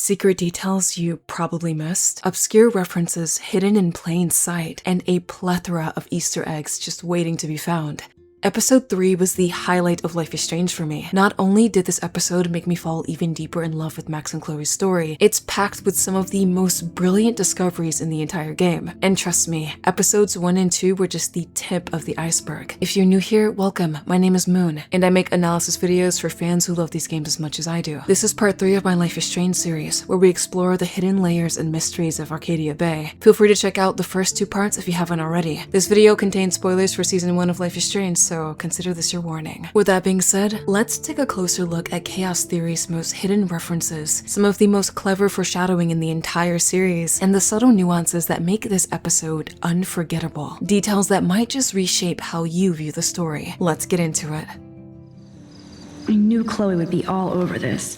secret details you probably missed, obscure references hidden in plain sight, and a plethora of Easter eggs just waiting to be found. Episode 3 was the highlight of Life is Strange for me. Not only did this episode make me fall even deeper in love with Max and Chloe's story, it's packed with some of the most brilliant discoveries in the entire game. And trust me, episodes 1 and 2 were just the tip of the iceberg. If you're new here, welcome. My name is Moon, and I make analysis videos for fans who love these games as much as I do. This is part 3 of my Life is Strange series, where we explore the hidden layers and mysteries of Arcadia Bay. Feel free to check out the first 2 parts if you haven't already. This video contains spoilers for season 1 of Life is Strange, so consider this your warning. With that being said, let's take a closer look at Chaos Theory's most hidden references, some of the most clever foreshadowing in the entire series, and the subtle nuances that make this episode unforgettable. Details that might just reshape how you view the story. Let's get into it. I knew Chloe would be all over this,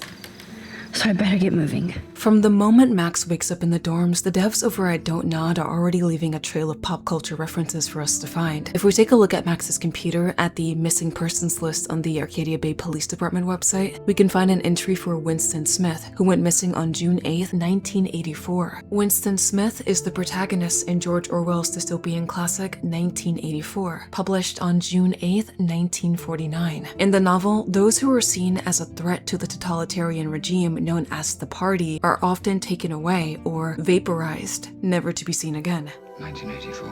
so I better get moving. From the moment Max wakes up in the dorms, the devs over at Don't Nod are already leaving a trail of pop culture references for us to find. If we take a look at Max's computer at the missing persons list on the Arcadia Bay Police Department website, we can find an entry for Winston Smith, who went missing on June 8th, 1984. Winston Smith is the protagonist in George Orwell's dystopian classic 1984, published on June 8th, 1949. In the novel, those who are seen as a threat to the totalitarian regime known as the Party are often taken away or vaporized, never to be seen again. 1984.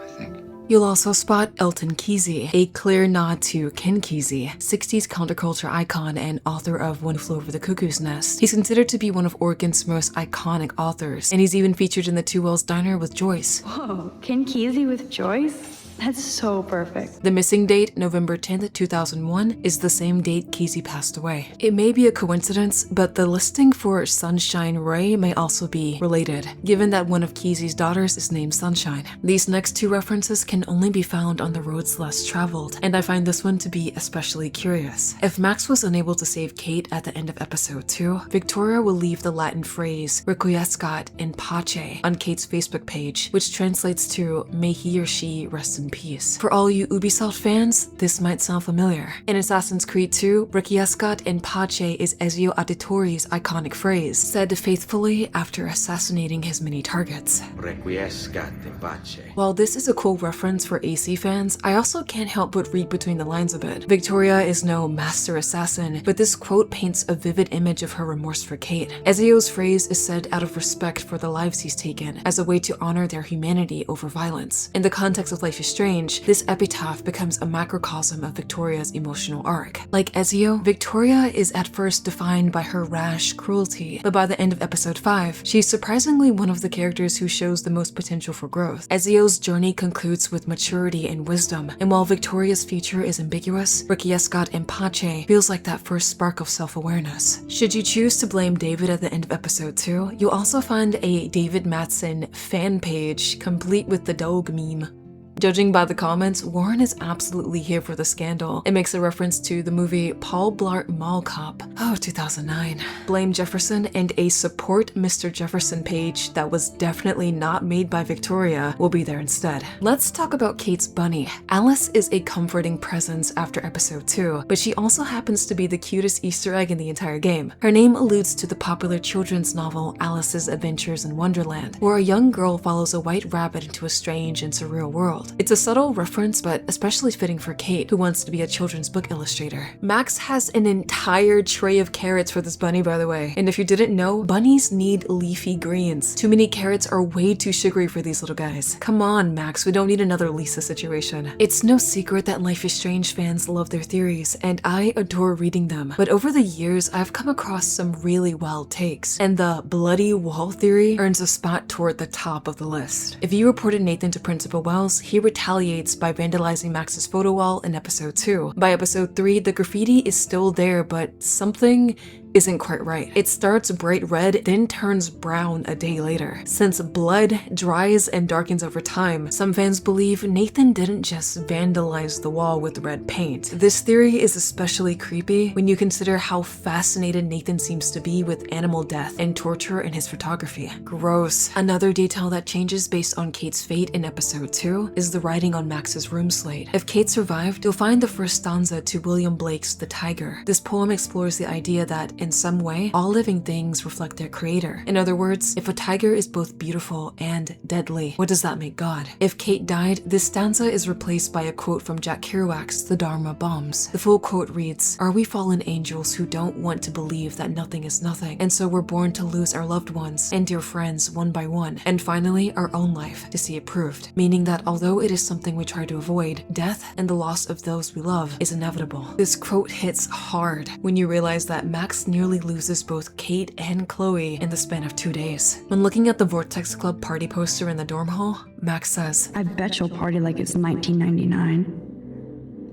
I think. You'll also spot Elton Kesey, a clear nod to Ken Kesey, 60s counterculture icon and author of One Flew Over the Cuckoo's Nest. He's considered to be one of Oregon's most iconic authors, and he's even featured in the Two Wells Diner with Joyce. Whoa, Ken Kesey with Joyce? That's so perfect. The missing date, November 10th, 2001, is the same date Kesey passed away. It may be a coincidence, but the listing for Sunshine Ray may also be related, given that one of Kesey's daughters is named Sunshine. These next 2 references can only be found on the roads less traveled, and I find this one to be especially curious. If Max was unable to save Kate at the end of episode 2, Victoria will leave the Latin phrase requiescat in pace on Kate's Facebook page, which translates to "may he or she rest in peace." For all you Ubisoft fans, this might sound familiar. In Assassin's Creed 2, requiescat in pace is Ezio Auditore's iconic phrase, said faithfully after assassinating his many targets. Requiescat in pace. While this is a cool reference for AC fans, I also can't help but read between the lines a bit. Victoria is no master assassin, but this quote paints a vivid image of her remorse for Kate. Ezio's phrase is said out of respect for the lives he's taken, as a way to honor their humanity over violence. In the context of Life is Strange, this epitaph becomes a macrocosm of Victoria's emotional arc. Like Ezio, Victoria is at first defined by her rash cruelty, but by the end of episode 5, she's surprisingly one of the characters who shows the most potential for growth. Ezio's journey concludes with maturity and wisdom, and while Victoria's future is ambiguous, requiescat in pace feels like that first spark of self-awareness. Should you choose to blame David at the end of episode 2, you'll also find a David Mattson fan page complete with the dog meme. Judging by the comments, Warren is absolutely here for the scandal. It makes a reference to the movie Paul Blart Mall Cop. 2009. Blame Jefferson, and a support Mr. Jefferson page that was definitely not made by Victoria will be there instead. Let's talk about Kate's bunny. Alice is a comforting presence after episode 2, but she also happens to be the cutest Easter egg in the entire game. Her name alludes to the popular children's novel Alice's Adventures in Wonderland, where a young girl follows a white rabbit into a strange and surreal world. It's a subtle reference, but especially fitting for Kate, who wants to be a children's book illustrator. Max has an entire tray of carrots for this bunny, by the way. And if you didn't know, bunnies need leafy greens. Too many carrots are way too sugary for these little guys. Come on, Max, we don't need another Lisa situation. It's no secret that Life is Strange fans love their theories, and I adore reading them. But over the years, I've come across some really wild takes, and the bloody wall theory earns a spot toward the top of the list. If you reported Nathan to Principal Wells, he retaliates by vandalizing Max's photo wall in episode 2. By episode 3, the graffiti is still there, but something isn't quite right. It starts bright red, then turns brown a day later. Since blood dries and darkens over time, some fans believe Nathan didn't just vandalize the wall with red paint. This theory is especially creepy when you consider how fascinated Nathan seems to be with animal death and torture in his photography. Gross. Another detail that changes based on Kate's fate in episode 2 is the writing on Max's room slate. If Kate survived, you'll find the first stanza to William Blake's The Tiger. This poem explores the idea that, in some way, all living things reflect their creator. In other words, if a tiger is both beautiful and deadly, what does that make God? If Kate died, this stanza is replaced by a quote from Jack Kerouac's The Dharma Bombs. The full quote reads, "Are we fallen angels who don't want to believe that nothing is nothing, and so we're born to lose our loved ones and dear friends one by one, and finally our own life to see it proved," meaning that although it is something we try to avoid, death and the loss of those we love is inevitable. This quote hits hard when you realize that Max nearly loses both Kate and Chloe in the span of 2 days. When looking at the Vortex Club party poster in the dorm hall, Max says, I bet you'll party like it's 1999.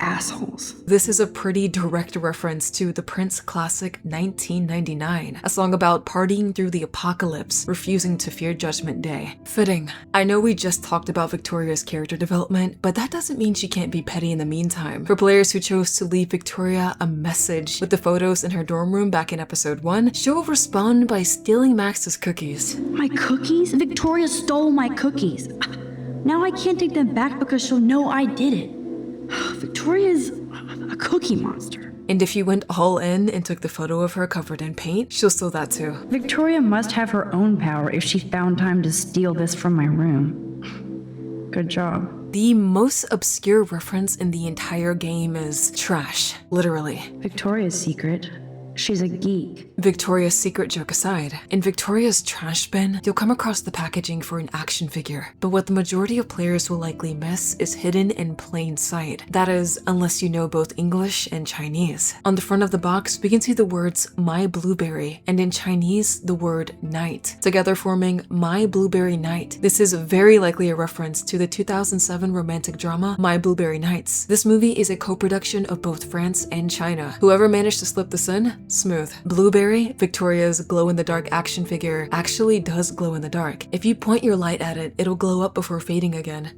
Assholes. This is a pretty direct reference to the Prince classic 1999, a song about partying through the apocalypse, refusing to fear Judgment Day. Fitting. I know we just talked about Victoria's character development, but that doesn't mean she can't be petty in the meantime. For players who chose to leave Victoria a message with the photos in her dorm room back in episode 1, she'll respond by stealing Max's cookies. My cookies? Victoria stole my cookies. Now I can't take them back because she'll know I did it. Victoria's a cookie monster. And if you went all in and took the photo of her covered in paint, she'll steal that too. Victoria must have her own power if she found time to steal this from my room. Good job. The most obscure reference in the entire game is trash, literally. Victoria's secret. She's a geek. Victoria's secret joke aside, in Victoria's trash bin, you'll come across the packaging for an action figure, but what the majority of players will likely miss is hidden in plain sight. That is, unless you know both English and Chinese. On the front of the box, we can see the words My Blueberry, and in Chinese, the word night, together forming My Blueberry Night. This is very likely a reference to the 2007 romantic drama My Blueberry Nights. This movie is a co-production of both France and China. Whoever managed to slip this in, smooth. Blueberry, Victoria's glow-in-the-dark action figure, actually does glow in the dark. If you point your light at it, it'll glow up before fading again.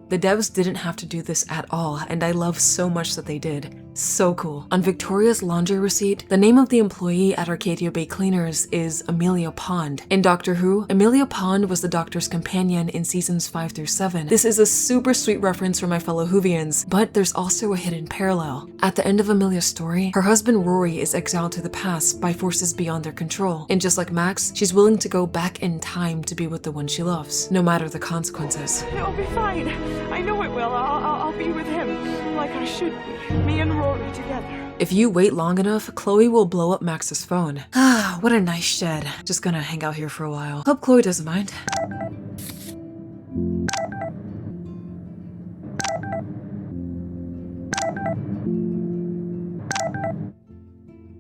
The devs didn't have to do this at all, and I love so much that they did. So cool. On Victoria's laundry receipt, the name of the employee at Arcadia Bay Cleaners is Amelia Pond. In Doctor Who, Amelia Pond was the Doctor's companion in seasons 5 through 7. This is a super sweet reference for my fellow Whovians, but there's also a hidden parallel. At the end of Amelia's story, her husband Rory is exiled to the past by forces beyond their control, and just like Max, she's willing to go back in time to be with the one she loves, no matter the consequences. It'll be fine. I know it will. I'll be with him like I should be. Me and Rory together. If you wait long enough, Chloe will blow up Max's phone. Ah, what a nice shed. Just gonna hang out here for a while. Hope Chloe doesn't mind.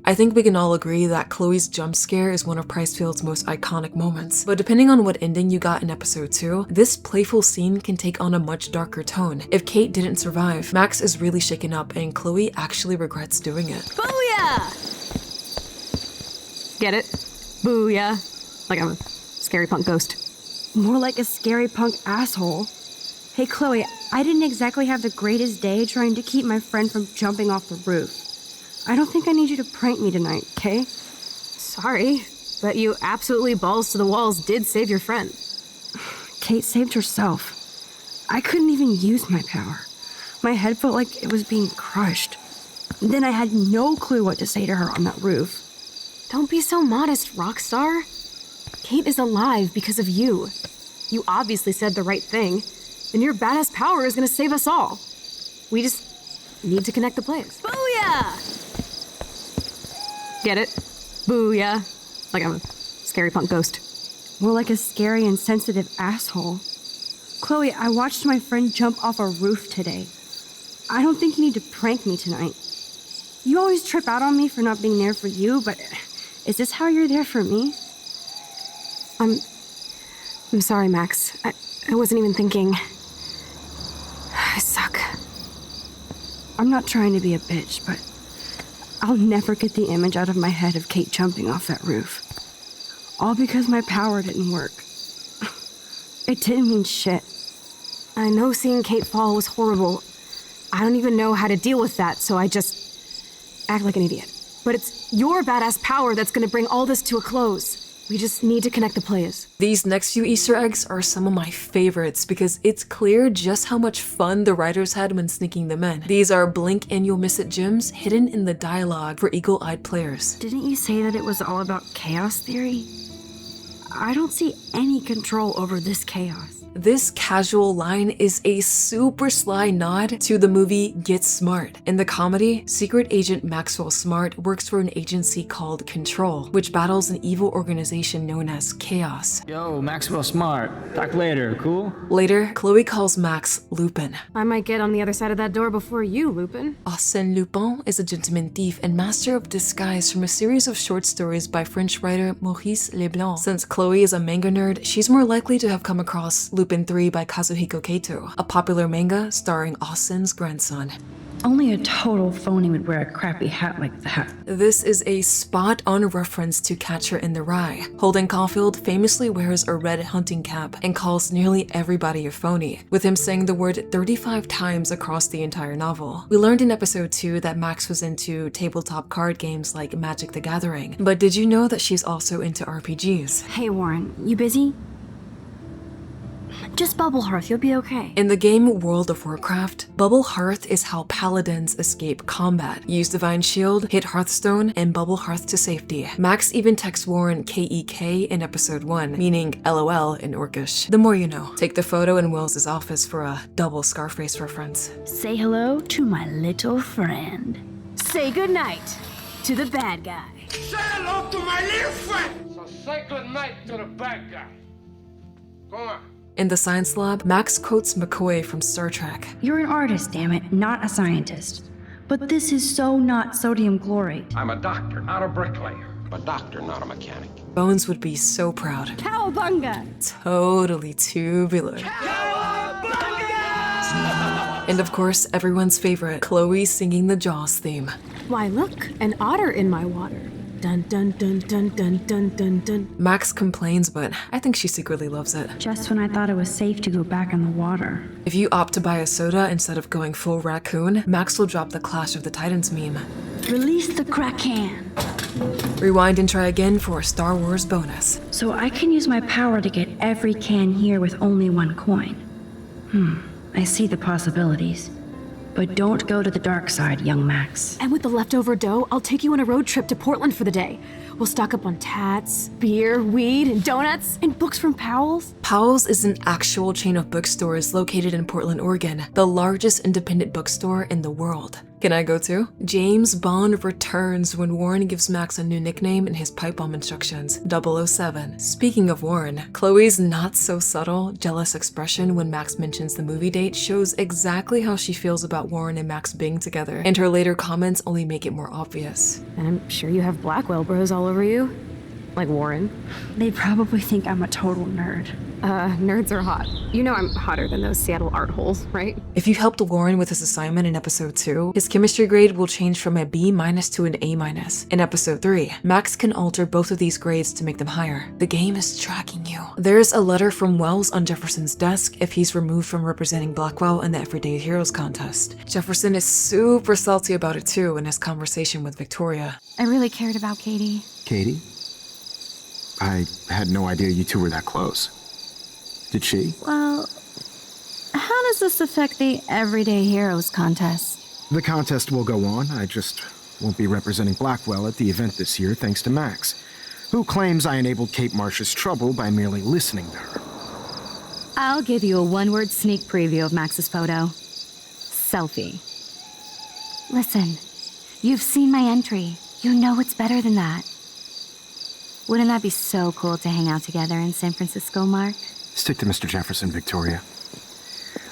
I think we can all agree that Chloe's jump scare is one of Pricefield's most iconic moments, but depending on what ending you got in episode 2, this playful scene can take on a much darker tone. If Kate didn't survive, Max is really shaken up and Chloe actually regrets doing it. Booyah! Get it? Booyah. Like I'm a scary punk ghost. More like a scary punk asshole. Hey Chloe, I didn't exactly have the greatest day trying to keep my friend from jumping off the roof. I don't think I need you to prank me tonight, okay? Sorry, but you absolutely balls to the walls did save your friend. Kate saved herself. I couldn't even use my power. My head felt like it was being crushed. Then I had no clue what to say to her on that roof. Don't be so modest, Rockstar. Kate is alive because of you. You obviously said the right thing, and your badass power is gonna save us all. We just need to connect the plays. Booyah! Get it? Booyah. Like I'm a scary punk ghost. More like a scary and sensitive asshole. Chloe, I watched my friend jump off a roof today. I don't think you need to prank me tonight. You always trip out on me for not being there for you, but is this how you're there for me? I'm sorry, Max. I wasn't even thinking. I suck. I'm not trying to be a bitch, but I'll never get the image out of my head of Kate jumping off that roof. All because my power didn't work. It didn't mean shit. I know seeing Kate fall was horrible. I don't even know how to deal with that, so I just act like an idiot. But it's your badass power that's gonna bring all this to a close. We just need to connect the players. These next few Easter eggs are some of my favorites because it's clear just how much fun the writers had when sneaking them in. These are blink and you'll miss it gems hidden in the dialogue for eagle-eyed players. Didn't you say that it was all about chaos theory? I don't see any control over this chaos. This casual line is a super sly nod to the movie Get Smart. In the comedy, Secret Agent Maxwell Smart works for an agency called Control, which battles an evil organization known as Chaos. Yo, Maxwell Smart. Talk later, cool? Later, Chloe calls Max Lupin. I might get on the other side of that door before you, Lupin. Arsène Lupin is a gentleman thief and master of disguise from a series of short stories by French writer Maurice Leblanc. Since Chloe is a manga nerd, she's more likely to have come across Lupin 3 by Kazuhiko Kato, a popular manga starring Arsène's grandson. Only a total phony would wear a crappy hat like that. This is a spot-on reference to Catcher in the Rye. Holden Caulfield famously wears a red hunting cap and calls nearly everybody a phony, with him saying the word 35 times across the entire novel. We learned in episode 2 that Max was into tabletop card games like Magic the Gathering, but did you know that she's also into RPGs? Hey Warren, you busy? Just bubble hearth, you'll be okay. In the game World of Warcraft, Bubble Hearth is how paladins escape combat. Use Divine Shield, hit Hearthstone, and Bubble Hearth to safety. Max even texts Warren KEK in episode 1, meaning LOL in Orcish. The more you know. Take the photo in Will's office for a double Scarface reference. Say hello to my little friend. Say goodnight to the bad guy. Say hello to my little friend! So say goodnight to the bad guy. Go on. In the science lab, Max quotes McCoy from Star Trek. You're an artist, damn it, not a scientist. But this is so not sodium chlorate. I'm a doctor, not a bricklayer. A doctor, not a mechanic. Bones would be so proud. Cowabunga! Totally tubular. And of course, everyone's favorite, Chloe singing the Jaws theme. Why look, an otter in my water. Dun dun dun dun dun dun dun dun. Max complains, but I think she secretly loves it. Just when I thought it was safe to go back in the water. If you opt to buy a soda instead of going full raccoon, Max will drop the Clash of the Titans meme. Release the Kraken. Rewind and try again for a Star Wars bonus. So I can use my power to get every can here with only one coin. I see the possibilities. But don't go to the dark side, young Max. And with the leftover dough, I'll take you on a road trip to Portland for the day. We'll stock up on tats, beer, weed, and donuts, and books from Powell's. Powell's is an actual chain of bookstores located in Portland, Oregon, the largest independent bookstore in the world. Can I go too? James Bond returns when Warren gives Max a new nickname in his pipe bomb instructions, 007. Speaking of Warren, Chloe's not-so-subtle, jealous expression when Max mentions the movie date shows exactly how she feels about Warren and Max being together, and her later comments only make it more obvious. And I'm sure you have Blackwell bros all over you. Like Warren. They probably think I'm a total nerd. Nerds are hot. You know I'm hotter than those Seattle art holes, right? If you helped Warren with his assignment in episode 2, his chemistry grade will change from a B- to an A-. In episode 3, Max can alter both of these grades to make them higher. The game is tracking you. There's a letter from Wells on Jefferson's desk if he's removed from representing Blackwell in the Everyday Heroes contest. Jefferson is super salty about it too in his conversation with Victoria. I really cared about Katie. Katie? I had no idea you two were that close. Did she? Well, how does this affect the Everyday Heroes contest? The contest will go on. I just won't be representing Blackwell at the event this year thanks to Max, who claims I enabled Kate Marsh's trouble by merely listening to her. I'll give you a one-word sneak preview of Max's photo. Selfie. Listen, you've seen my entry. You know it's better than that. Wouldn't that be so cool to hang out together in San Francisco, Mark? Stick to Mr. Jefferson, Victoria.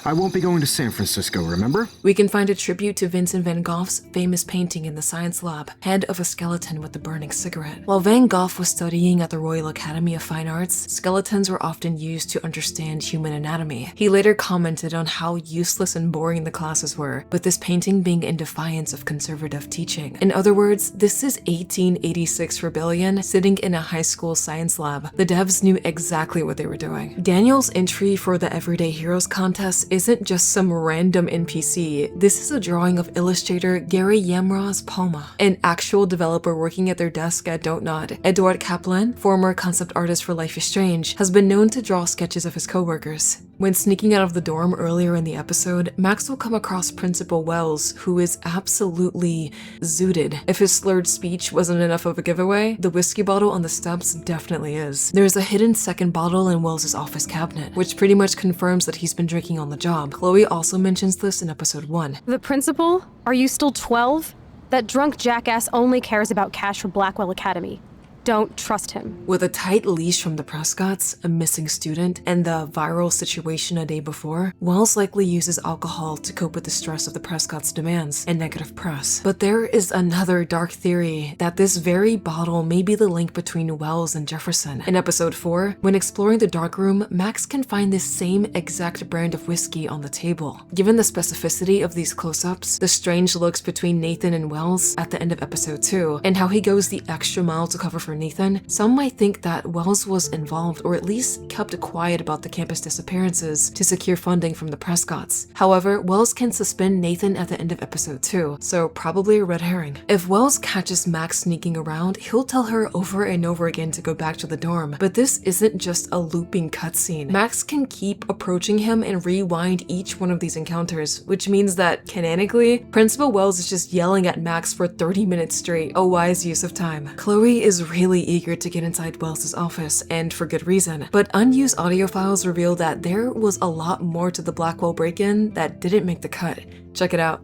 I won't be going to San Francisco, remember? We can find a tribute to Vincent van Gogh's famous painting in the science lab, Head of a Skeleton with a Burning Cigarette. While Van Gogh was studying at the Royal Academy of Fine Arts, skeletons were often used to understand human anatomy. He later commented on how useless and boring the classes were, with this painting being in defiance of conservative teaching. In other words, this is 1886 rebellion sitting in a high school science lab. The devs knew exactly what they were doing. Daniel's entry for the Everyday Heroes contest isn't just some random NPC. This is a drawing of illustrator Gary Yamra's Palma, an actual developer working at their desk at Dontnod. Edward Kaplan, former concept artist for Life is Strange, has been known to draw sketches of his coworkers. When sneaking out of the dorm earlier in the episode, Max will come across Principal Wells, who is absolutely zooted. If his slurred speech wasn't enough of a giveaway, the whiskey bottle on the steps definitely is. There's a hidden second bottle in Wells' office cabinet, which pretty much confirms that he's been drinking on the job. Chloe also mentions this in episode 1. The principal? Are you still 12? That drunk jackass only cares about cash for Blackwell Academy. Don't trust him. With a tight leash from the Prescotts, a missing student, and the viral situation a day before, Wells likely uses alcohol to cope with the stress of the Prescotts' demands and negative press. But there is another dark theory that this very bottle may be the link between Wells and Jefferson. In episode 4, when exploring the darkroom, Max can find this same exact brand of whiskey on the table. Given the specificity of these close-ups, the strange looks between Nathan and Wells at the end of episode 2, and how he goes the extra mile to cover for Nathan, some might think that Wells was involved or at least kept quiet about the campus disappearances to secure funding from the Prescotts. However, Wells can suspend Nathan at the end of episode 2, so probably a red herring. If Wells catches Max sneaking around, he'll tell her over and over again to go back to the dorm. But this isn't just a looping cutscene. Max can keep approaching him and rewind each one of these encounters, which means that, canonically, Principal Wells is just yelling at Max for 30 minutes straight, a wise use of time. Chloe is really eager to get inside Wells' office, and for good reason. But unused audio files reveal that there was a lot more to the Blackwell break-in that didn't make the cut. Check it out.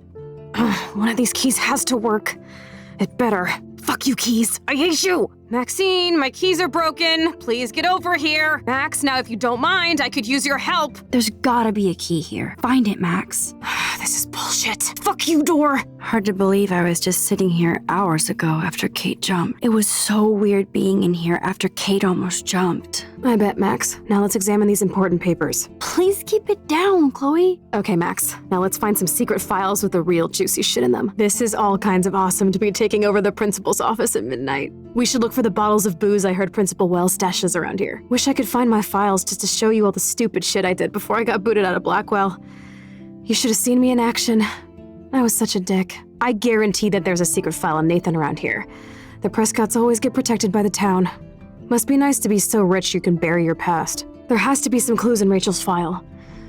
One of these keys has to work. It better. Fuck you, keys. I hate you. Maxine, my keys are broken. Please get over here. Max, now if you don't mind, I could use your help. There's gotta be a key here. Find it, Max. This is bullshit. Fuck you, door. Hard to believe I was just sitting here hours ago after Kate jumped. It was so weird being in here after Kate almost jumped. I bet, Max. Now let's examine these important papers. Please keep it down, Chloe. Okay, Max. Now let's find some secret files with the real juicy shit in them. This is all kinds of awesome to be taking over the principal's office at midnight. We should look for the bottles of booze I heard Principal Wells stashes around here. Wish I could find my files just to show you all the stupid shit I did before I got booted out of Blackwell. You should have seen me in action. I was such a dick. I guarantee that there's a secret file on Nathan around here. The Prescotts always get protected by the town. Must be nice to be so rich you can bury your past. There has to be some clues in Rachel's file.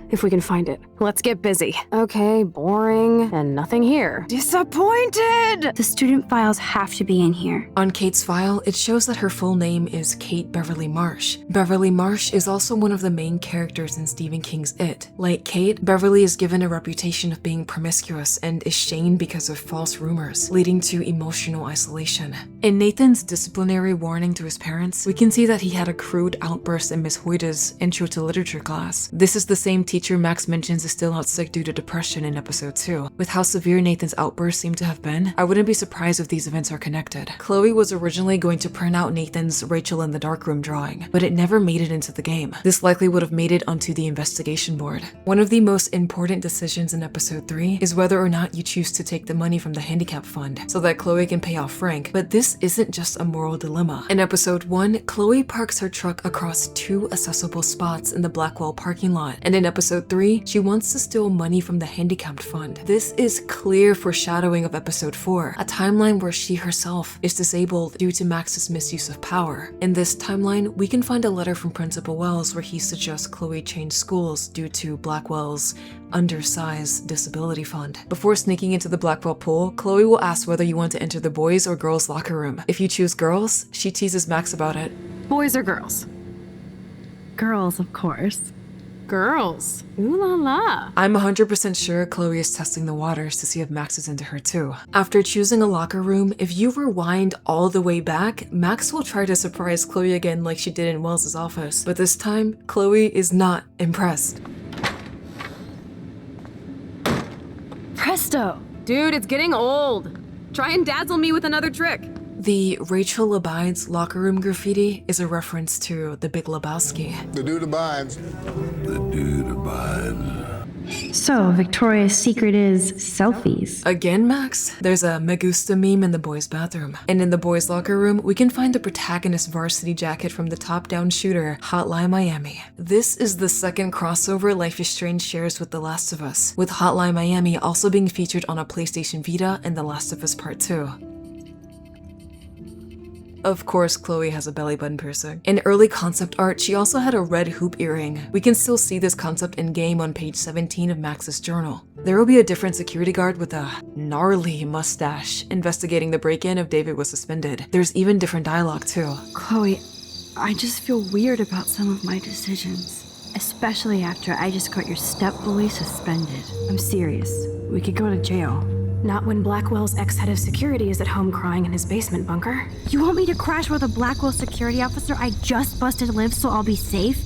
If we can find it. Let's get busy. Okay, boring, and nothing here. Disappointed! The student files have to be in here. On Kate's file, it shows that her full name is Kate Beverly Marsh. Beverly Marsh is also one of the main characters in Stephen King's It. Like Kate, Beverly is given a reputation of being promiscuous and is shamed because of false rumors, leading to emotional isolation. In Nathan's disciplinary warning to his parents, we can see that he had a crude outburst in Miss Hoyta's Intro to Literature class. This is the same teacher Max mentions is still out sick due to depression in episode 2. With how severe Nathan's outburst seemed to have been, I wouldn't be surprised if these events are connected. Chloe was originally going to print out Nathan's Rachel in the Darkroom drawing, but it never made it into the game. This likely would have made it onto the investigation board. One of the most important decisions in episode 3 is whether or not you choose to take the money from the handicap fund so that Chloe can pay off Frank, but this isn't just a moral dilemma. In episode 1, Chloe parks her truck across 2 accessible spots in the Blackwell parking lot, and in episode 3, she wants to steal money from the handicapped fund. This is clear foreshadowing of episode 4, a timeline where she herself is disabled due to Max's misuse of power. In this timeline, we can find a letter from Principal Wells where he suggests Chloe change schools due to Blackwell's undersized disability fund. Before sneaking into the Blackwell pool, Chloe will ask whether you want to enter the boys or girls locker room. If you choose girls, she teases Max about it. Boys or girls? Girls, of course. Girls. Ooh la la. I'm 100% sure Chloe is testing the waters to see if Max is into her too. After choosing a locker room, if you rewind all the way back, Max will try to surprise Chloe again like she did in Wells' office. But this time, Chloe is not impressed. presto. Dude, it's getting old. Try and dazzle me with another trick. The Rachel Abides locker room graffiti is a reference to The Big Lebowski. The dude abides. The dude abides. So, Victoria's secret is selfies. Again, Max? There's a Me Gusta meme in the boys' bathroom. And in the boys' locker room, we can find the protagonist's varsity jacket from the top-down shooter, Hotline Miami. This is the second crossover Life is Strange shares with The Last of Us, with Hotline Miami also being featured on a PlayStation Vita in The Last of Us Part 2. Of course, Chloe has a belly button piercing. In early concept art, she also had a red hoop earring. We can still see this concept in-game on page 17 of Max's journal. There will be a different security guard with a gnarly mustache investigating the break-in if David was suspended. There's even different dialogue too. Chloe, I just feel weird about some of my decisions. Especially after I just got your step-bully suspended. I'm serious. We could go to jail. Not when Blackwell's ex-head of security is at home crying in his basement bunker. You want me to crash with a Blackwell security officer I just busted live so I'll be safe?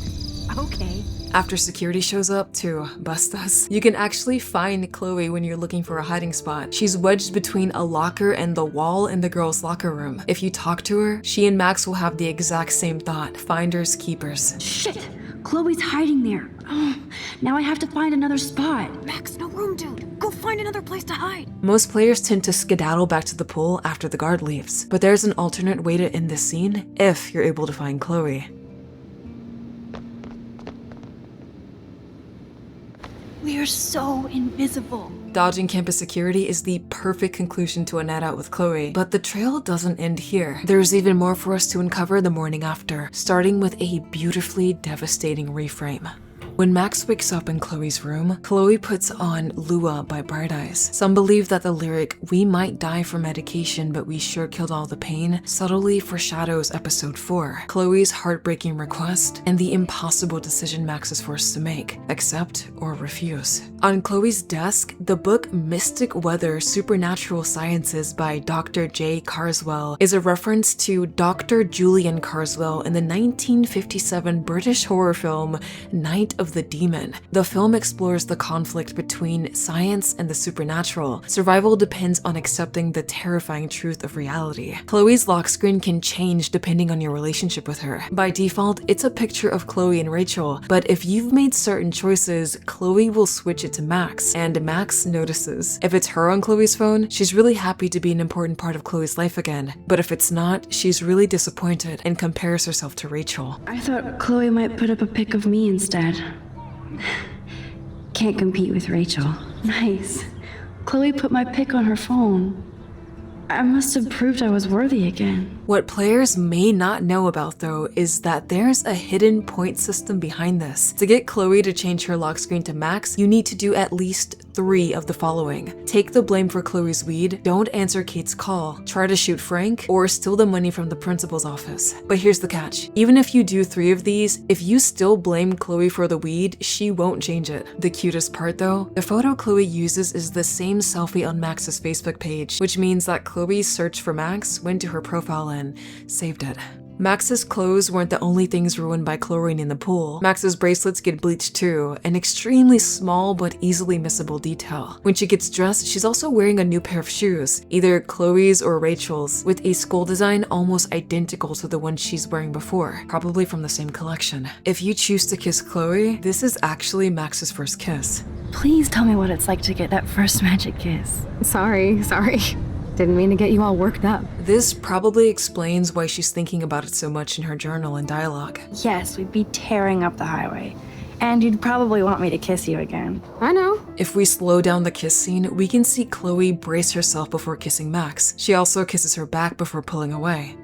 Okay. After security shows up to bust us, you can actually find Chloe when you're looking for a hiding spot. She's wedged between a locker and the wall in the girls' locker room. If you talk to her, she and Max will have the exact same thought. Finders keepers. Shit! Chloe's hiding there. Oh, now I have to find another spot. Max, no room, dude. Go find another place to hide. Most players tend to skedaddle back to the pool after the guard leaves, but there's an alternate way to end this scene if you're able to find Chloe. We are so invisible. Dodging campus security is the perfect conclusion to a night out with Chloe, but the trail doesn't end here. There's even more for us to uncover the morning after, starting with a beautifully devastating reframe. When Max wakes up in Chloe's room, Chloe puts on Lua by Bright Eyes. Some believe that the lyric, "We might die from medication, but we sure killed all the pain," subtly foreshadows episode 4, Chloe's heartbreaking request and the impossible decision Max is forced to make, accept or refuse. On Chloe's desk, the book Mystic Weather Supernatural Sciences by Dr. J. Carswell is a reference to Dr. Julian Carswell in the 1957 British horror film Night of the Demon. The film explores the conflict between science and the supernatural. Survival depends on accepting the terrifying truth of reality. Chloe's lock screen can change depending on your relationship with her. By default, it's a picture of Chloe and Rachel, but if you've made certain choices, Chloe will switch it to Max, and Max notices. If it's her on Chloe's phone, she's really happy to be an important part of Chloe's life again, but if it's not, she's really disappointed and compares herself to Rachel. I thought Chloe might put up a pic of me instead. Can't compete with Rachel. Nice. Chloe put my pic on her phone. I must have proved I was worthy again. What players may not know about, though, is that there's a hidden point system behind this. To get Chloe to change her lock screen to Max, you need to do at least 3 of the following. Take the blame for Chloe's weed, don't answer Kate's call, try to shoot Frank, or steal the money from the principal's office. But here's the catch. Even if you do 3 of these, if you still blame Chloe for the weed, she won't change it. The cutest part, though, the photo Chloe uses is the same selfie on Max's Facebook page, which means that Chloe's search for Max went to her profile and saved it. Max's clothes weren't the only things ruined by chlorine in the pool. Max's bracelets get bleached too, an extremely small but easily missable detail. When she gets dressed, she's also wearing a new pair of shoes, either Chloe's or Rachel's, with a skull design almost identical to the one she's wearing before, probably from the same collection. If you choose to kiss Chloe, this is actually Max's first kiss. Please tell me what it's like to get that first magic kiss. Sorry. Didn't mean to get you all worked up. This probably explains why she's thinking about it so much in her journal and dialogue. Yes, we'd be tearing up the highway. And you'd probably want me to kiss you again. I know. If we slow down the kiss scene, we can see Chloe brace herself before kissing Max. She also kisses her back before pulling away.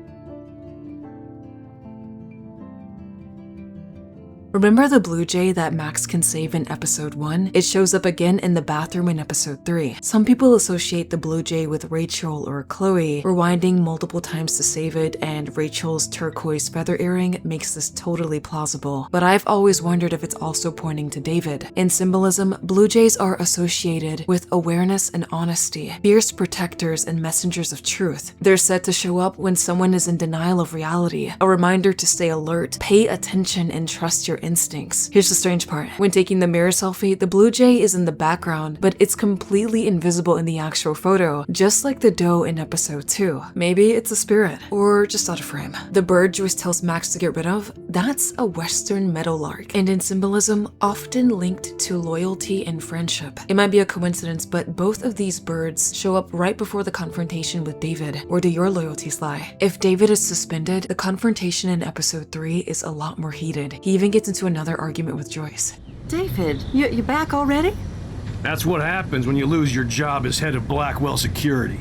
Remember the blue jay that Max can save in episode 1? It shows up again in the bathroom in episode 3. Some people associate the blue jay with Rachel or Chloe, rewinding multiple times to save it, and Rachel's turquoise feather earring makes this totally plausible. But I've always wondered if it's also pointing to David. In symbolism, blue jays are associated with awareness and honesty, fierce protectors and messengers of truth. They're said to show up when someone is in denial of reality, a reminder to stay alert, pay attention, and trust your instincts. Here's the strange part. When taking the mirror selfie, the blue jay is in the background, but it's completely invisible in the actual photo, just like the doe in episode 2. Maybe it's a spirit, or just out of frame. The bird Joyce tells Max to get rid of, that's a western meadowlark, and in symbolism, often linked to loyalty and friendship. It might be a coincidence, but both of these birds show up right before the confrontation with David. Where do your loyalties lie? If David is suspended, the confrontation in episode 3 is a lot more heated. He even gets into another argument with Joyce. David, you back already? That's what happens when you lose your job as head of Blackwell Security.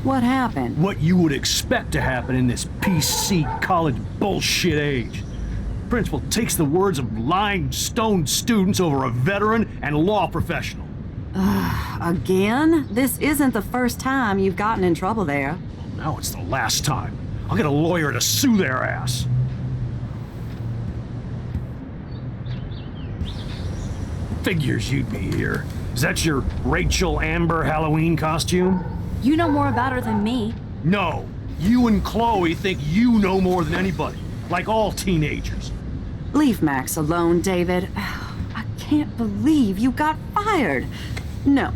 What happened? What you would expect to happen in this PC college bullshit age. Principal takes the words of lying stoned students over a veteran and law professional. Again? This isn't the first time you've gotten in trouble there. Now it's the last time. I'll get a lawyer to sue their ass. Figures you'd be here. Is that your Rachel Amber Halloween costume? You know more about her than me. No. You and Chloe think you know more than anybody. Like all teenagers. Leave Max alone, David. I can't believe you got fired. No.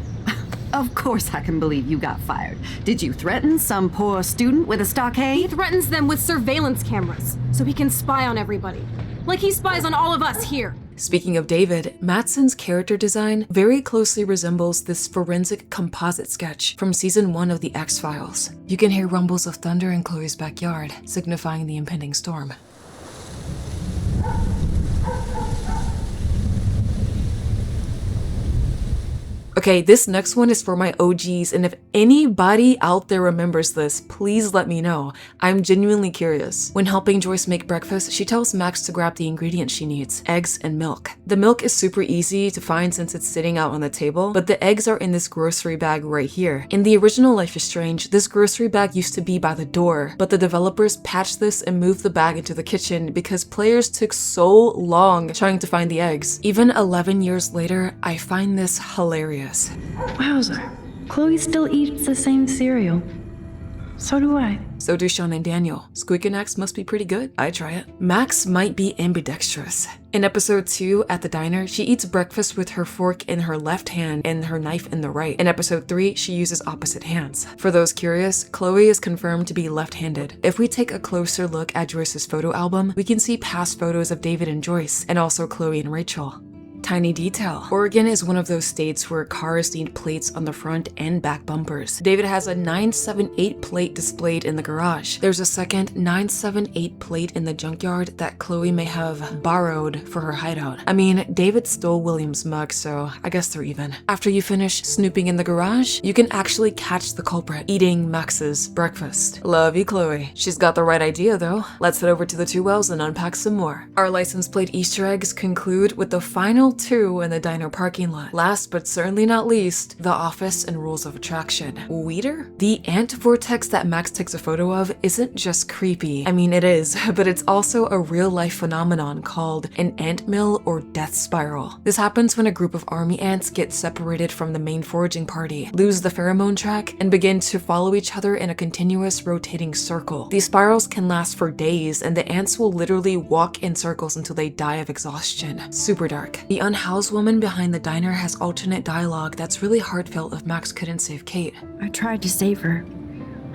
Of course I can believe you got fired. Did you threaten some poor student with a stockade? He threatens them with surveillance cameras, so he can spy on everybody. Like he spies on all of us here. Speaking of David, Madsen's character design very closely resembles this forensic composite sketch from season 1 of The X-Files. You can hear rumbles of thunder in Chloe's backyard, signifying the impending storm. Okay, this next one is for my OGs, and if anybody out there remembers this, please let me know. I'm genuinely curious. When helping Joyce make breakfast, she tells Max to grab the ingredients she needs, eggs and milk. The milk is super easy to find since it's sitting out on the table, but the eggs are in this grocery bag right here. In the original Life is Strange, this grocery bag used to be by the door, but the developers patched this and moved the bag into the kitchen because players took so long trying to find the eggs. Even 11 years later, I find this hilarious. Wowzer. Chloe still eats the same cereal. So do I. So do Sean and Daniel. Squeaking Axe must be pretty good. I try it. Max might be ambidextrous. In episode 2, at the diner, she eats breakfast with her fork in her left hand and her knife in the right. In episode 3, she uses opposite hands. For those curious, Chloe is confirmed to be left-handed. If we take a closer look at Joyce's photo album, we can see past photos of David and Joyce, and also Chloe and Rachel. Tiny detail. Oregon is one of those states where cars need plates on the front and back bumpers. David has a 978 plate displayed in the garage. There's a second 978 plate in the junkyard that Chloe may have borrowed for her hideout. I mean, David stole William's mug, so I guess they're even. After you finish snooping in the garage, you can actually catch the culprit eating Max's breakfast. Love you, Chloe. She's got the right idea, though. Let's head over to the Two Wells and unpack some more. Our license plate Easter eggs conclude with the final 2 in the diner parking lot. Last but certainly not least, the office and rules of attraction. Weeder? The ant vortex that Max takes a photo of isn't just creepy. I mean, it is, but it's also a real-life phenomenon called an ant mill or death spiral. This happens when a group of army ants get separated from the main foraging party, lose the pheromone track, and begin to follow each other in a continuous rotating circle. These spirals can last for days, and the ants will literally walk in circles until they die of exhaustion. Super dark. The unhoused woman behind the diner has alternate dialogue that's really heartfelt if Max couldn't save Kate. I tried to save her.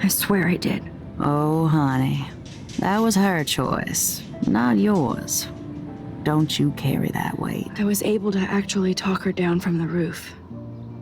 I swear I did. Oh, honey. That was her choice, not yours. Don't you carry that weight. I was able to actually talk her down from the roof.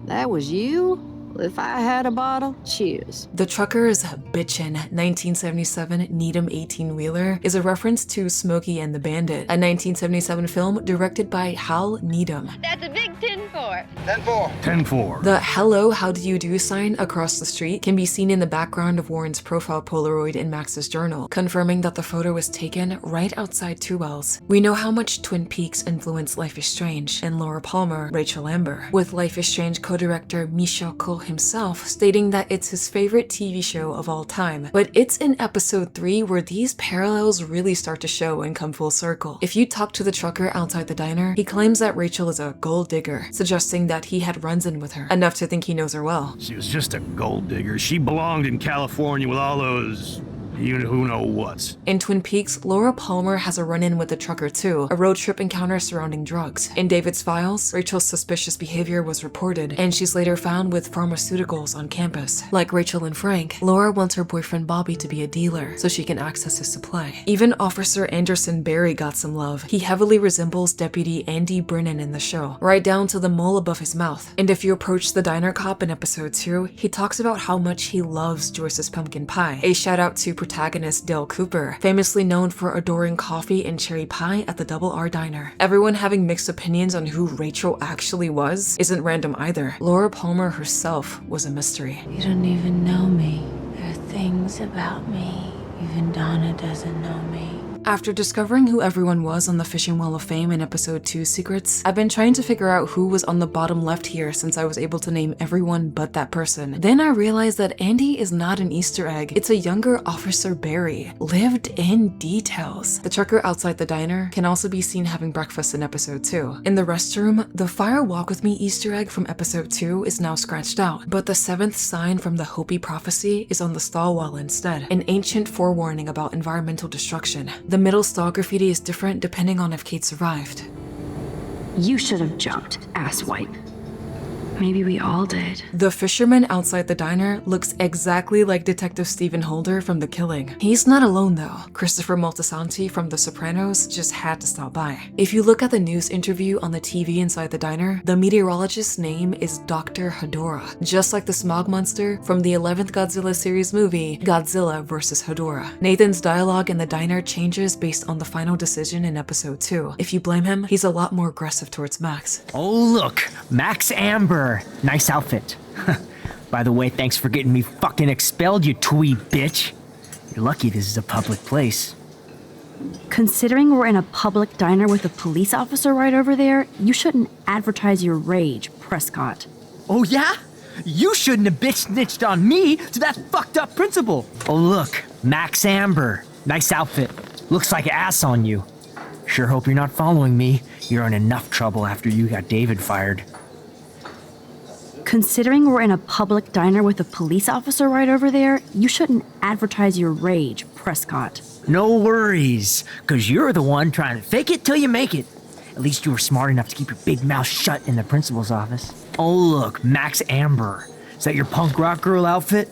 That was you? If I had a bottle, cheers. The Trucker's Bitchin' 1977 Needham 18-wheeler is a reference to Smokey and the Bandit, a 1977 film directed by Hal Needham. That's a big 10-4. 10-4. 10-4. The "Hello, how do you do" sign across the street can be seen in the background of Warren's profile Polaroid in Max's journal, confirming that the photo was taken right outside Two Wells. We know how much Twin Peaks influenced Life is Strange, and Laura Palmer, Rachel Amber, with Life is Strange co-director Michel Cole himself stating that it's his favorite TV show of all time. But it's in episode 3 where these parallels really start to show and come full circle. If you talk to the trucker outside the diner, he claims that Rachel is a gold digger, suggesting that he had runs-in with her, enough to think he knows her well. She was just a gold digger. She belonged in California with all those you who know what. In Twin Peaks, Laura Palmer has a run-in with the trucker too, a road trip encounter surrounding drugs. In David's files, Rachel's suspicious behavior was reported, and she's later found with pharmaceuticals on campus. Like Rachel and Frank, Laura wants her boyfriend Bobby to be a dealer, so she can access his supply. Even Officer Anderson Barry got some love. He heavily resembles Deputy Andy Brennan in the show, right down to the mole above his mouth. And if you approach the diner cop in episode 2, he talks about how much he loves Joyce's pumpkin pie. A shout out to protagonist Dale Cooper, famously known for adoring coffee and cherry pie at the Double R Diner. Everyone having mixed opinions on who Rachel actually was isn't random either. Laura Palmer herself was a mystery. You don't even know me. There are things about me. Even Donna doesn't know me. After discovering who everyone was on the Fishing Wall of Fame in episode 2 Secrets, I've been trying to figure out who was on the bottom left here since I was able to name everyone but that person. Then I realized that Andy is not an Easter egg, it's a younger Officer Barry. Lived in details. The trucker outside the diner can also be seen having breakfast in episode 2. In the restroom, the Fire Walk With Me Easter egg from episode 2 is now scratched out, but the 7th sign from the Hopi prophecy is on the stall wall instead, an ancient forewarning about environmental destruction. The middle stall graffiti is different depending on if Kate survived. You should have jumped, asswipe. Maybe we all did. The fisherman outside the diner looks exactly like Detective Stephen Holder from The Killing. He's not alone though. Christopher Moltisanti from The Sopranos just had to stop by. If you look at the news interview on the TV inside the diner, the meteorologist's name is Dr. Hedora, just like the smog monster from the 11th Godzilla series movie, Godzilla vs. Hedora. Nathan's dialogue in the diner changes based on the final decision in episode 2. If you blame him, he's a lot more aggressive towards Max. Oh look, Max Amber. Nice outfit. By the way, thanks for getting me fucking expelled, you twee bitch. You're lucky this is a public place. Considering we're in a public diner with a police officer right over there, you shouldn't advertise your rage, Prescott. Oh yeah? You shouldn't have bitch snitched on me to that fucked up principal. Oh look, Max Amber. Nice outfit. Looks like ass on you. Sure hope you're not following me. You're in enough trouble after you got David fired. Considering we're in a public diner with a police officer right over there, you shouldn't advertise your rage, Prescott. No worries, cause you're the one trying to fake it till you make it. At least you were smart enough to keep your big mouth shut in the principal's office. Oh look, Max Amber. Is that your punk rock girl outfit?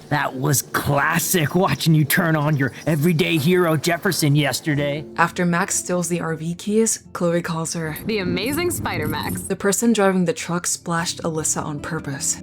That was classic watching you turn on your everyday hero Jefferson yesterday. After Max steals the RV keys, Chloe calls her the amazing Spider Max. The person driving the truck splashed Alyssa on purpose.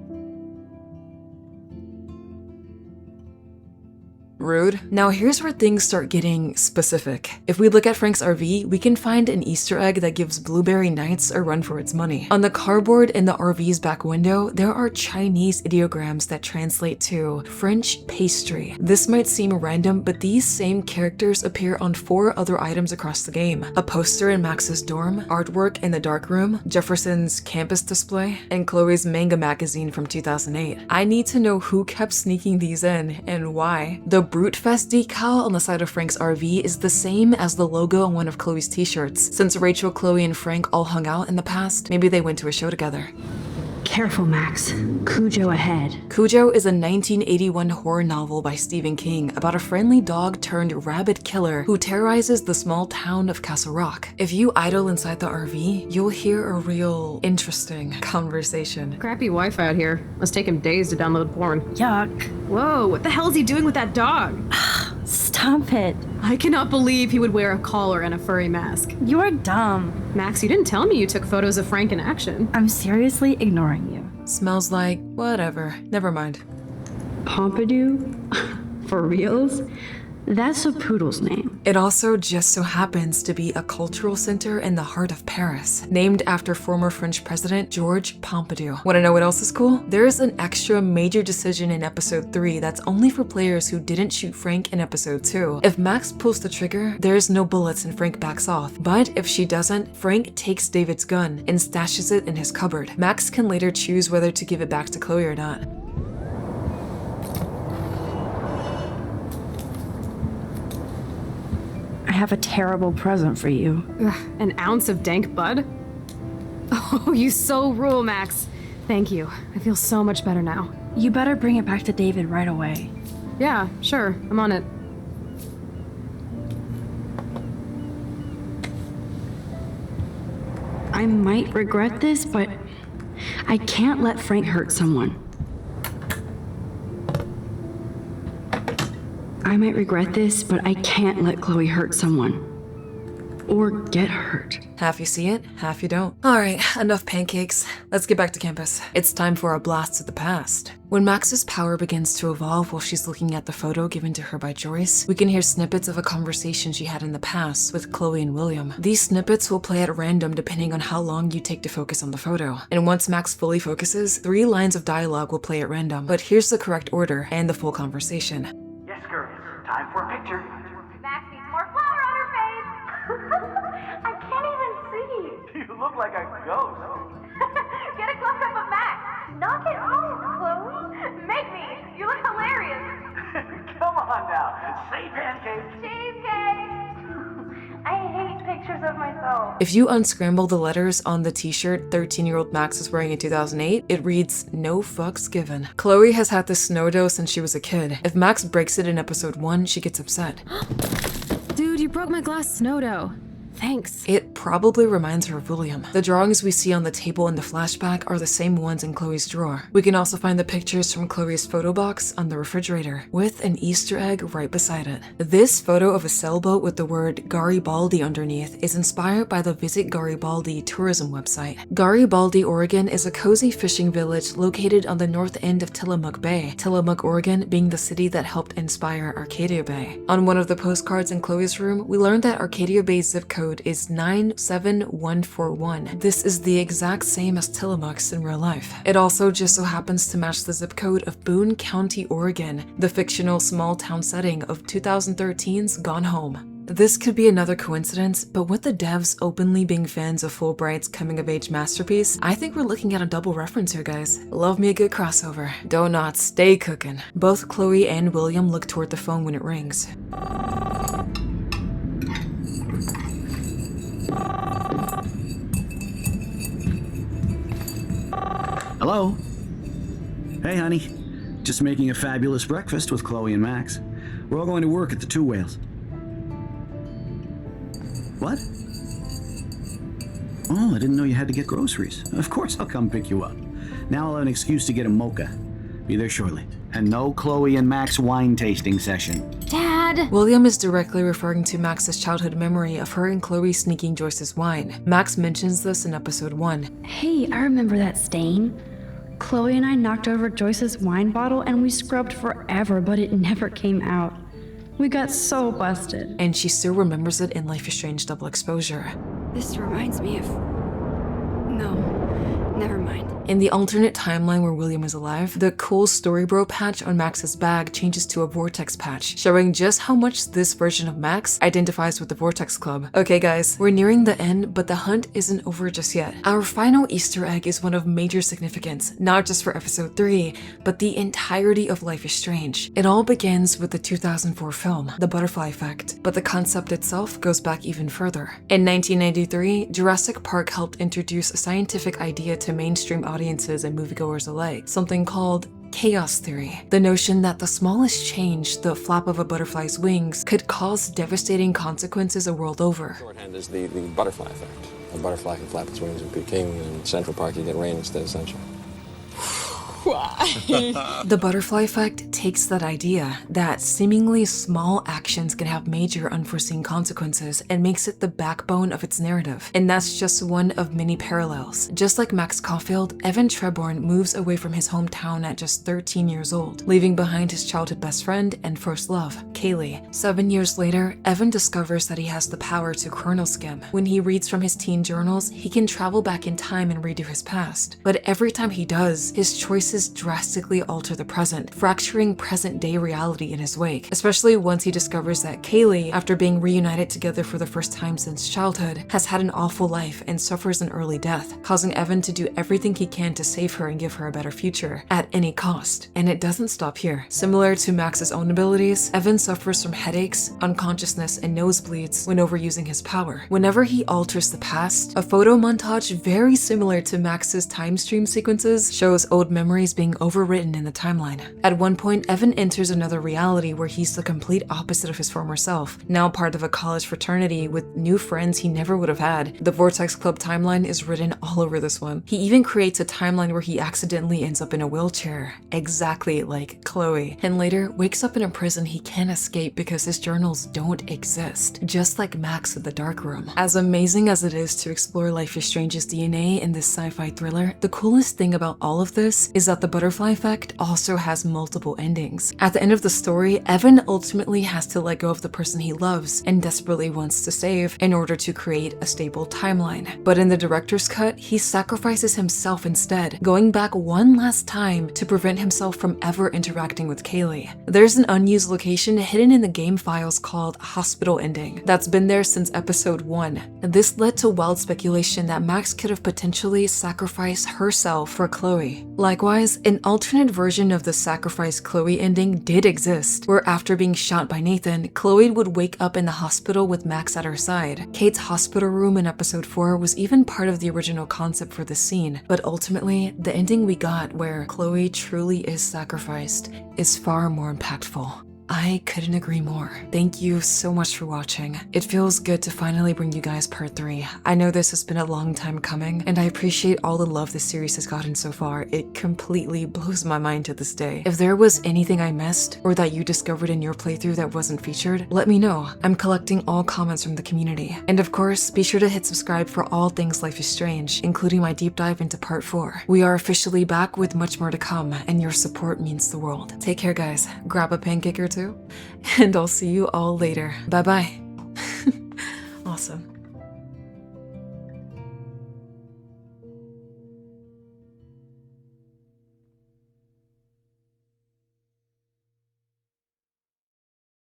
Rude. Now here's where things start getting specific. If we look at Frank's RV, we can find an Easter egg that gives Blueberry Nights a run for its money. On the cardboard in the RV's back window, there are Chinese ideograms that translate to French pastry. This might seem random, but these same characters appear on 4 other items across the game. A poster in Max's dorm, artwork in the dark room, Jefferson's campus display, and Chloe's manga magazine from 2008. I need to know who kept sneaking these in and why. The Brutefest decal on the side of Frank's RV is the same as the logo on one of Chloe's t-shirts. Since Rachel, Chloe, and Frank all hung out in the past, maybe they went to a show together. Careful, Max. Cujo ahead. Cujo is a 1981 horror novel by Stephen King about a friendly dog turned rabid killer who terrorizes the small town of Castle Rock. If you idle inside the RV, you'll hear a real interesting conversation. Crappy Wi-Fi out here. Must take him days to download porn. Yuck. Whoa, what the hell is he doing with that dog? Stop it. I cannot believe he would wear a collar and a furry mask. You're dumb. Max, you didn't tell me you took photos of Frank in action. I'm seriously ignoring you. Smells like whatever. Never mind. Pompidou? For reals? That's a poodle's name. It also just so happens to be a cultural center in the heart of Paris, named after former French president Georges Pompidou. Want to know what else is cool? There's an extra major decision in episode 3 that's only for players who didn't shoot Frank in episode 2. If Max pulls the trigger, there's no bullets and Frank backs off. But if she doesn't, Frank takes David's gun and stashes it in his cupboard. Max can later choose whether to give it back to Chloe or not. I have a terrible present for you. Ugh, an ounce of dank bud? Oh, you so rule, Max. Thank you. I feel so much better now. You better bring it back to David right away. Yeah, sure. I'm on it. I might regret this, but I can't let Frank hurt someone. I might regret this, but I can't let Chloe hurt someone. Or get hurt. Half you see it, half you don't. Alright, enough pancakes. Let's get back to campus. It's time for a blast to the past. When Max's power begins to evolve while she's looking at the photo given to her by Joyce, we can hear snippets of a conversation she had in the past with Chloe and William. These snippets will play at random depending on how long you take to focus on the photo. And once Max fully focuses, 3 lines of dialogue will play at random. But here's the correct order and the full conversation. Yes, girl. Time for a picture. Max needs more flour on her face. I can't even see. You look like a ghost. Get a close-up of Max. Knock it off, Chloe. Make me. You look hilarious. Come on now. Say pancakes. Cheesecake. I hate pictures of myself. If you unscramble the letters on the t-shirt 13-year-old Max was wearing in 2008, it reads, "No fucks given." Chloe has had this snow dough since she was a kid. If Max breaks it in episode 1, she gets upset. Dude, you broke my glass snow dough. Thanks. It probably reminds her of William. The drawings we see on the table in the flashback are the same ones in Chloe's drawer. We can also find the pictures from Chloe's photo box on the refrigerator, with an Easter egg right beside it. This photo of a sailboat with the word Garibaldi underneath is inspired by the Visit Garibaldi tourism website. Garibaldi, Oregon is a cozy fishing village located on the north end of Tillamook Bay, Tillamook, Oregon being the city that helped inspire Arcadia Bay. On one of the postcards in Chloe's room, we learned that Arcadia Bay's zip code is 97141. This is the exact same as Tillamook's in real life. It also just so happens to match the zip code of Boone County, Oregon, the fictional small town setting of 2013's Gone Home. This could be another coincidence, but with the devs openly being fans of Fulbright's coming-of-age masterpiece, I think we're looking at a double reference here, guys. Love me a good crossover. Donuts, stay cooking. Both Chloe and William look toward the phone when it rings. Hello? Hey, honey. Just making a fabulous breakfast with Chloe and Max. We're all going to work at the Two Whales. What? Oh, I didn't know you had to get groceries. Of course I'll come pick you up. Now I'll have an excuse to get a mocha. Be there shortly. And no Chloe and Max wine tasting session. Dad! William is directly referring to Max's childhood memory of her and Chloe sneaking Joyce's wine. Max mentions this in episode 1. Hey, I remember that stain. Chloe and I knocked over Joyce's wine bottle and we scrubbed forever, but it never came out. We got so busted. And she still remembers it in Life is Strange Double Exposure. This reminds me of... No, never mind. In the alternate timeline where William is alive, the cool Storybro patch on Max's bag changes to a Vortex patch, showing just how much this version of Max identifies with the Vortex Club. Okay guys, we're nearing the end, but the hunt isn't over just yet. Our final Easter egg is one of major significance, not just for episode 3, but the entirety of Life is Strange. It all begins with the 2004 film, The Butterfly Effect, but the concept itself goes back even further. In 1993, Jurassic Park helped introduce a scientific idea to mainstream audiences and moviegoers alike, something called chaos theory. The notion that the smallest change, the flap of a butterfly's wings, could cause devastating consequences a world over. Shorthand is the butterfly effect. A butterfly can flap its wings and be king, and in Central Park you get rain instead of sunshine. The butterfly effect takes that idea that seemingly small actions can have major unforeseen consequences and makes it the backbone of its narrative. And that's just one of many parallels. Just like Max Caulfield, Evan Treborn moves away from his hometown at just 13 years old, leaving behind his childhood best friend and first love, Kaylee. 7 years later, Evan discovers that he has the power to chronoskim. When he reads from his teen journals, he can travel back in time and redo his past. But every time he does, his choices drastically alter the present, fracturing present-day reality in his wake, especially once he discovers that Kaylee, after being reunited together for the first time since childhood, has had an awful life and suffers an early death, causing Evan to do everything he can to save her and give her a better future, at any cost. And it doesn't stop here. Similar to Max's own abilities, Evan suffers from headaches, unconsciousness, and nosebleeds when overusing his power. Whenever he alters the past, a photo montage very similar to Max's time stream sequences shows old memories memories being overwritten in the timeline. At one point, Evan enters another reality where he's the complete opposite of his former self, now part of a college fraternity with new friends he never would have had. The Vortex Club timeline is written all over this one. He even creates a timeline where he accidentally ends up in a wheelchair, exactly like Chloe, and later wakes up in a prison he can't escape because his journals don't exist, just like Max at the Dark Room. As amazing as it is to explore Life is Strange's DNA in this sci-fi thriller, the coolest thing about all of this is that the butterfly effect also has multiple endings. At the end of the story, Evan ultimately has to let go of the person he loves and desperately wants to save in order to create a stable timeline. But in the director's cut, he sacrifices himself instead, going back one last time to prevent himself from ever interacting with Kaylee. There's an unused location hidden in the game files called Hospital Ending that's been there since episode 1. This led to wild speculation that Max could have potentially sacrificed herself for Chloe. Likewise, an alternate version of the sacrifice Chloe ending did exist, where after being shot by Nathan, Chloe would wake up in the hospital with Max at her side. Kate's hospital room in episode 4 was even part of the original concept for this scene, but ultimately, the ending we got where Chloe truly is sacrificed is far more impactful. I couldn't agree more. Thank you so much for watching. It feels good to finally bring you guys part 3. I know this has been a long time coming, and I appreciate all the love this series has gotten so far. It completely blows my mind to this day. If there was anything I missed, or that you discovered in your playthrough that wasn't featured, let me know. I'm collecting all comments from the community. And of course, be sure to hit subscribe for all things Life is Strange, including my deep dive into part 4. We are officially back with much more to come, and your support means the world. Take care, guys. Grab a pancake or two, and I'll see you all later. Bye bye.